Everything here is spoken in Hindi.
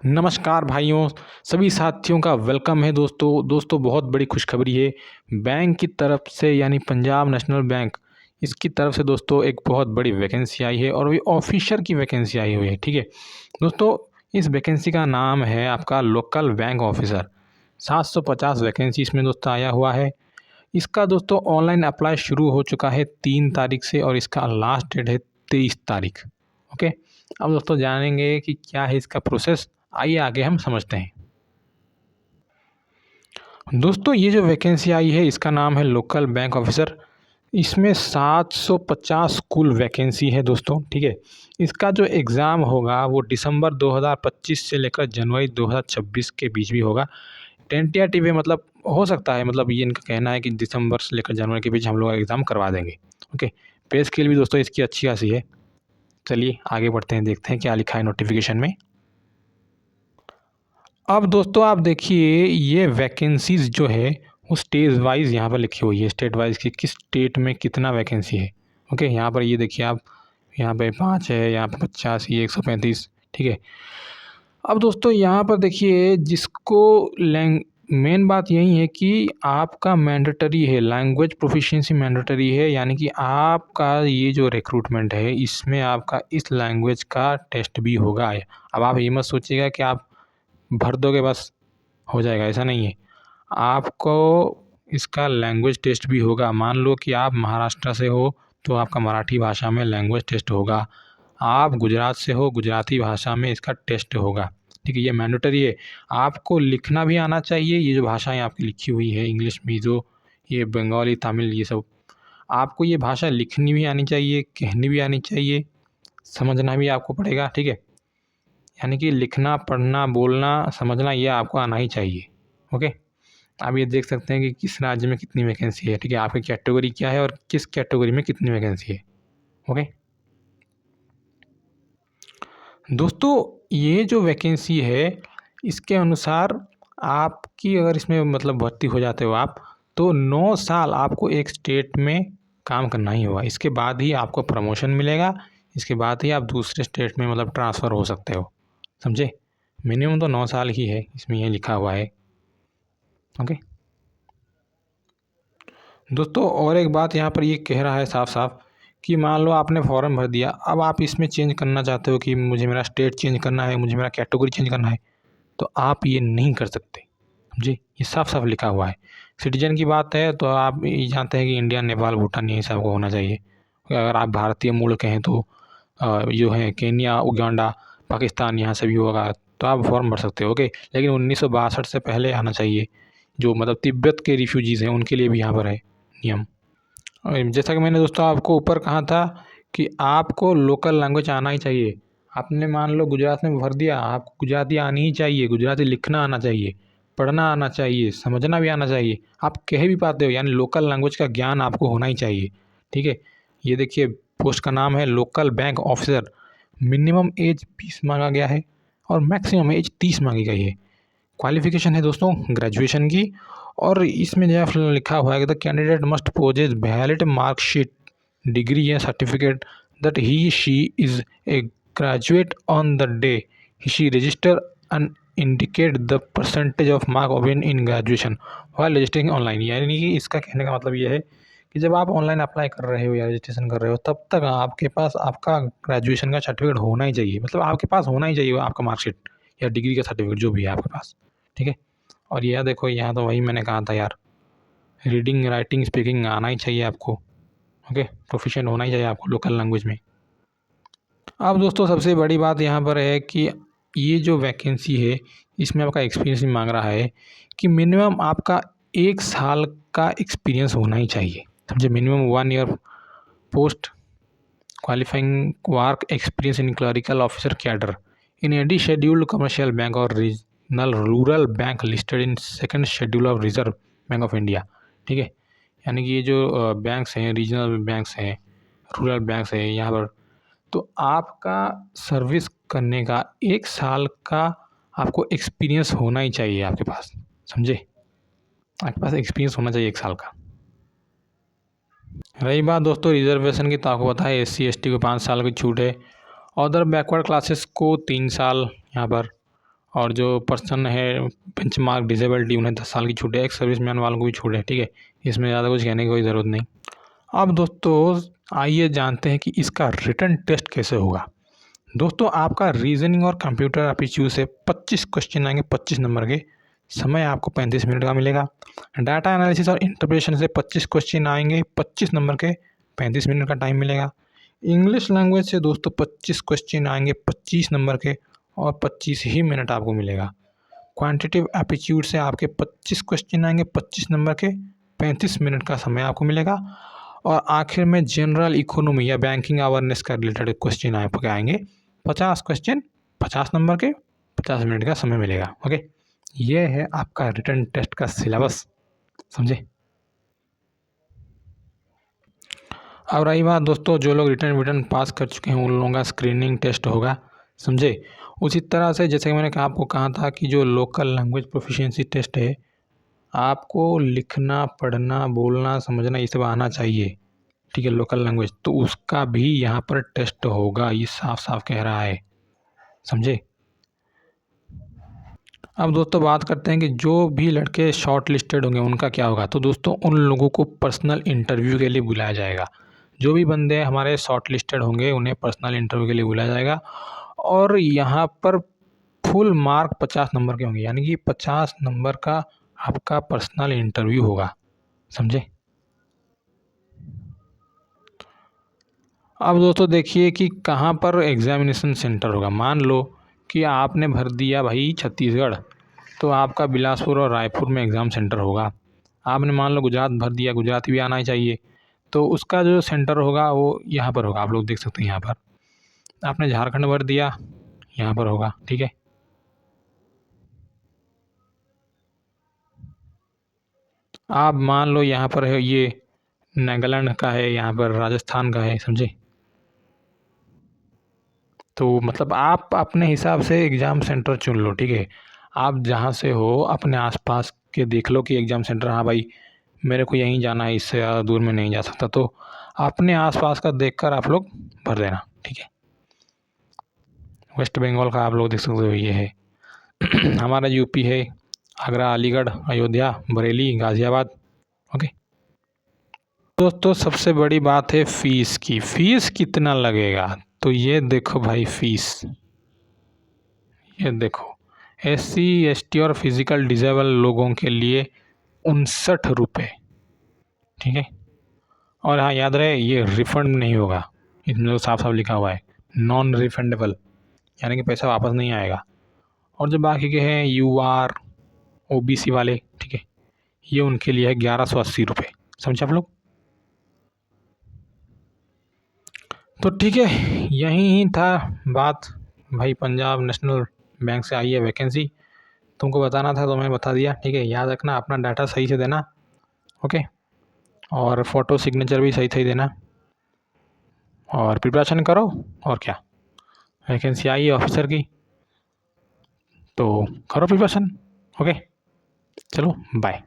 नमस्कार भाइयों, सभी साथियों का वेलकम है दोस्तों बहुत बड़ी खुशखबरी है। बैंक की तरफ से यानी पंजाब नेशनल बैंक इसकी तरफ से दोस्तों एक बहुत बड़ी वैकेंसी आई है और ये ऑफिसर की वैकेंसी आई हुई है। ठीक है दोस्तों, इस वैकेंसी का नाम है आपका लोकल बैंक ऑफिसर। 750 वैकेंसी इसमें दोस्तों आया हुआ है। इसका दोस्तों ऑनलाइन अप्लाई शुरू हो चुका है 3 तारीख से और इसका लास्ट डेट है 23 तारीख। ओके, अब दोस्तों जानेंगे कि क्या है इसका प्रोसेस। आइए आगे हम समझते हैं। दोस्तों ये जो वैकेंसी आई है इसका नाम है लोकल बैंक ऑफिसर। इसमें 750 कुल वैकेंसी है दोस्तों। ठीक है, इसका जो एग्ज़ाम होगा वो दिसंबर 2025 से लेकर जनवरी 2026 के बीच भी होगा। टेंटेटिव है, मतलब हो सकता है, मतलब ये इनका कहना है कि दिसंबर से लेकर जनवरी के बीच हम लोग एग्ज़ाम करवा देंगे। ओके, पे स्केल भी दोस्तों इसकी अच्छी खासी है। चलिए आगे बढ़ते हैं, देखते हैं क्या लिखा है नोटिफिकेशन में। अब दोस्तों आप देखिए, ये वैकेंसीज़ जो है वो स्टेट वाइज यहाँ पर लिखी हुई है। स्टेट वाइज की किस स्टेट में कितना वैकेंसी है। ओके, यहाँ पर ये देखिए आप, यहाँ पे 5 है, यहाँ पे 50, ये 135। ठीक है, अब दोस्तों यहाँ पर देखिए, जिसको मेन बात यही है कि आपका मैंडेटरी है, लैंग्वेज प्रोफिशिएंसी मैंडेटरी है, यानी कि आपका ये जो रिक्रूटमेंट है इसमें आपका इस लैंग्वेज का टेस्ट भी होगा। अब आप ये मत सोचिएगा कि आप भर दोगे बस हो जाएगा, ऐसा नहीं है। आपको इसका लैंग्वेज टेस्ट भी होगा। मान लो कि आप महाराष्ट्र से हो तो आपका मराठी भाषा में लैंग्वेज टेस्ट होगा। आप गुजरात से हो, गुजराती भाषा में इसका टेस्ट होगा। ठीक है, ये मैंडेटरी है। आपको लिखना भी आना चाहिए। ये जो भाषाएं आपकी लिखी हुई है, इंग्लिश भी, जो ये बंगाली, तमिल, ये सब आपको ये भाषा लिखनी भी आनी चाहिए, कहनी भी आनी चाहिए, समझना भी आपको पड़ेगा। ठीक है, यानी कि लिखना, पढ़ना, बोलना, समझना ये आपको आना ही चाहिए। ओके, आप ये देख सकते हैं कि किस राज्य में कितनी वैकेंसी है। ठीक है, आपकी कैटेगरी क्या है और किस कैटेगरी में कितनी वैकेंसी है। ओके दोस्तों, ये जो वैकेंसी है इसके अनुसार आपकी अगर इसमें मतलब भर्ती हो जाते हो आप, तो 9 साल आपको एक स्टेट में काम करना ही होगा। इसके बाद ही आपको प्रमोशन मिलेगा। इसके बाद ही आप दूसरे स्टेट में मतलब ट्रांसफ़र हो सकते हो। समझे, मिनिमम तो 9 साल ही है, इसमें ये लिखा हुआ है। ओके दोस्तों, और एक बात यहाँ पर ये कह रहा है साफ साफ कि मान लो आपने फॉर्म भर दिया, अब आप इसमें चेंज करना चाहते हो कि मुझे मेरा स्टेट चेंज करना है, मुझे मेरा कैटेगरी चेंज करना है, तो आप ये नहीं कर सकते। समझे, ये साफ साफ लिखा हुआ है। सिटीजन की बात है तो आप ये जानते हैं कि इंडिया, नेपाल, भूटान यही सब को होना चाहिए। अगर आप भारतीय मूल के हैं तो जो है केन्या, उगांडा, पाकिस्तान, यहाँ से भी होगा तो आप फॉर्म भर सकते हो। ओके, लेकिन 1962 से पहले आना चाहिए। जो मतलब तिब्बत के रिफ्यूजीज़ हैं उनके लिए भी यहाँ पर है नियम। और जैसा कि मैंने दोस्तों आपको ऊपर कहा था कि आपको लोकल लैंग्वेज आना ही चाहिए। आपने मान लो गुजरात में भर दिया, आपको गुजराती आनी ही चाहिए, गुजराती लिखना आना चाहिए, पढ़ना आना चाहिए, समझना भी आना चाहिए, आप कह भी पाते हो, यानी लोकल लैंग्वेज का ज्ञान आपको होना ही चाहिए। ठीक है, ये देखिए पोस्ट का नाम है local bank officer. Minimum age 20 मांगा गया है और मैक्सिमम एज 30 मांगी गई है। क्वालिफिकेशन है दोस्तों ग्रेजुएशन की। और इसमें जो है लिखा हुआ है कि the candidate must possess valid marksheet, degree या certificate that he she is a graduate on the day she register and indicate the percentage of mark obtained in graduation while registering online. यानी कि इसका कहने का मतलब ये है कि जब आप ऑनलाइन अप्लाई कर रहे हो या रजिस्ट्रेशन कर रहे हो तब तक आपके पास आपका ग्रेजुएशन का सर्टिफिकेट होना ही चाहिए। मतलब आपके पास होना ही चाहिए आपका मार्कशीट या डिग्री का सर्टिफिकेट जो भी है आपके पास। ठीक है, और यह देखो यहाँ तो वही मैंने कहा था यार, रीडिंग, राइटिंग, स्पीकिंग आना ही चाहिए आपको। ओके, प्रोफिशिएंट होना ही चाहिए आपको लोकल लैंग्वेज में। अब दोस्तों सबसे बड़ी बात यहाँ पर है कि ये जो वैकेंसी है इसमें आपका एक्सपीरियंस भी मांग रहा है कि मिनिमम आपका 1 साल का एक्सपीरियंस होना ही चाहिए। समझे, minimum 1 year post qualifying work experience in clerical officer cadre in any scheduled commercial bank और regional rural bank listed in second schedule of reserve bank of India. ठीक है, यानी कि ये जो बैंक्स हैं, रीजनल बैंक्स हैं, रूरल बैंक्स हैं, यहाँ पर तो आपका सर्विस करने का 1 साल का आपको एक्सपीरियंस होना ही चाहिए आपके पास। समझे, आपके पास एक्सपीरियंस होना चाहिए 1 साल का। रही बात दोस्तों रिजर्वेशन की, तो आपको पता है SC ST को 5 साल की छूट है, अदर बैकवर्ड क्लासेस को 3 साल यहाँ पर, और जो पर्सन है बेंचमार्क डिसेबिलिटी उन्हें 10 साल की छूट है, एक्स सर्विसमैन वालों को भी छूट है, ठीक है। इसमें ज़्यादा कुछ कहने की कोई ज़रूरत नहीं। अब दोस्तों आइए जानते हैं कि इसका रिटन टेस्ट कैसे होगा। दोस्तों आपका रीजनिंग और कंप्यूटर एप्टीट्यूड से 25 क्वेश्चन आएंगे 25 नंबर के, समय आपको 35 मिनट का मिलेगा। डाटा एनालिसिस और इंटरप्रिटेशन से 25 क्वेश्चन आएंगे 25 नंबर के, 35 मिनट का टाइम मिलेगा। इंग्लिश लैंग्वेज से दोस्तों 25 क्वेश्चन आएंगे 25 नंबर के और 25 ही मिनट आपको मिलेगा। क्वांटिटेटिव एप्टीट्यूड से आपके 25 क्वेश्चन आएंगे 25 नंबर के, 35 मिनट का समय आपको मिलेगा। और आखिर में जनरल इकोनॉमी या बैंकिंग अवेयरनेस का रिलेटेड क्वेश्चन आपके आएंगे 50 क्वेश्चन 50 नंबर के, 50 मिनट का समय मिलेगा। ओके, ये है आपका रिटन टेस्ट का सिलेबस, समझे। अब रही बात दोस्तों जो लोग रिटन पास कर चुके हैं उन लोगों का स्क्रीनिंग टेस्ट होगा, समझे। उसी तरह से जैसे कि मैंने आपको कहा था कि जो लोकल लैंग्वेज प्रोफिशिएंसी टेस्ट है, आपको लिखना पढ़ना बोलना समझना ये सब आना चाहिए, ठीक है, लोकल लैंग्वेज, तो उसका भी यहाँ पर टेस्ट होगा, ये साफ साफ कह रहा है, समझे। अब दोस्तों बात करते हैं कि जो भी लड़के शॉर्ट लिस्टेड होंगे उनका क्या होगा। तो दोस्तों उन लोगों को पर्सनल इंटरव्यू के लिए बुलाया जाएगा। जो भी बंदे हमारे शॉर्ट लिस्टेड होंगे उन्हें पर्सनल इंटरव्यू के लिए बुलाया जाएगा और यहाँ पर फुल मार्क 50 नंबर के होंगे, यानी कि 50 नंबर का आपका पर्सनल इंटरव्यू होगा, समझे। अब दोस्तों देखिए कि कहाँ पर एग्जामिनेशन सेंटर होगा। मान लो कि आपने भर दिया भाई छत्तीसगढ़, तो आपका बिलासपुर और रायपुर में एग्ज़ाम सेंटर होगा। आपने मान लो गुजरात भर दिया, गुजराती भी आना ही चाहिए, तो उसका जो सेंटर होगा वो यहाँ पर होगा, आप लोग देख सकते हैं यहाँ पर। आपने झारखंड भर दिया, यहाँ पर होगा, ठीक है। आप मान लो यहाँ पर है ये नागालैंड का है, यहाँ पर राजस्थान का है, समझे। तो मतलब आप अपने हिसाब से एग्ज़ाम सेंटर चुन लो, ठीक है। आप जहाँ से हो अपने आसपास के देख लो कि एग्ज़ाम सेंटर, हाँ भाई मेरे को यहीं जाना है, इससे ज़्यादा दूर में नहीं जा सकता, तो अपने आसपास का देखकर आप लोग भर देना, ठीक है। वेस्ट बंगाल का आप लोग देख सकते हो ये है हमारा यूपी है आगरा, अलीगढ़, अयोध्या, बरेली, गाज़ियाबाद। ओके दोस्तों सबसे बड़ी बात है फ़ीस की। फ़ीस कितना लगेगा, तो ये देखो भाई फ़ीस, ये देखो SC ST और फिज़िकल डिसेबल लोगों के लिए 59 रुपये, ठीक है। और हाँ याद रहे ये रिफ़ंड नहीं होगा, इसमें तो साफ साफ लिखा हुआ है नॉन रिफंडेबल, यानी कि पैसा वापस नहीं आएगा। और जो बाकी के हैं UR OBC वाले, ठीक है, ये उनके लिए है 1180 रुपये, समझे आप लोग। तो ठीक है, यही ही था बात भाई। पंजाब नेशनल बैंक से आई है वैकेंसी, तुमको बताना था तो मैंने बता दिया, ठीक है। याद रखना अपना डाटा सही से देना, ओके, और फ़ोटो सिग्नेचर भी सही सही देना और प्रिपरेशन करो। और क्या, वैकेंसी आई है ऑफिसर की, तो करो प्रिपरेशन, ओके। चलो बाय।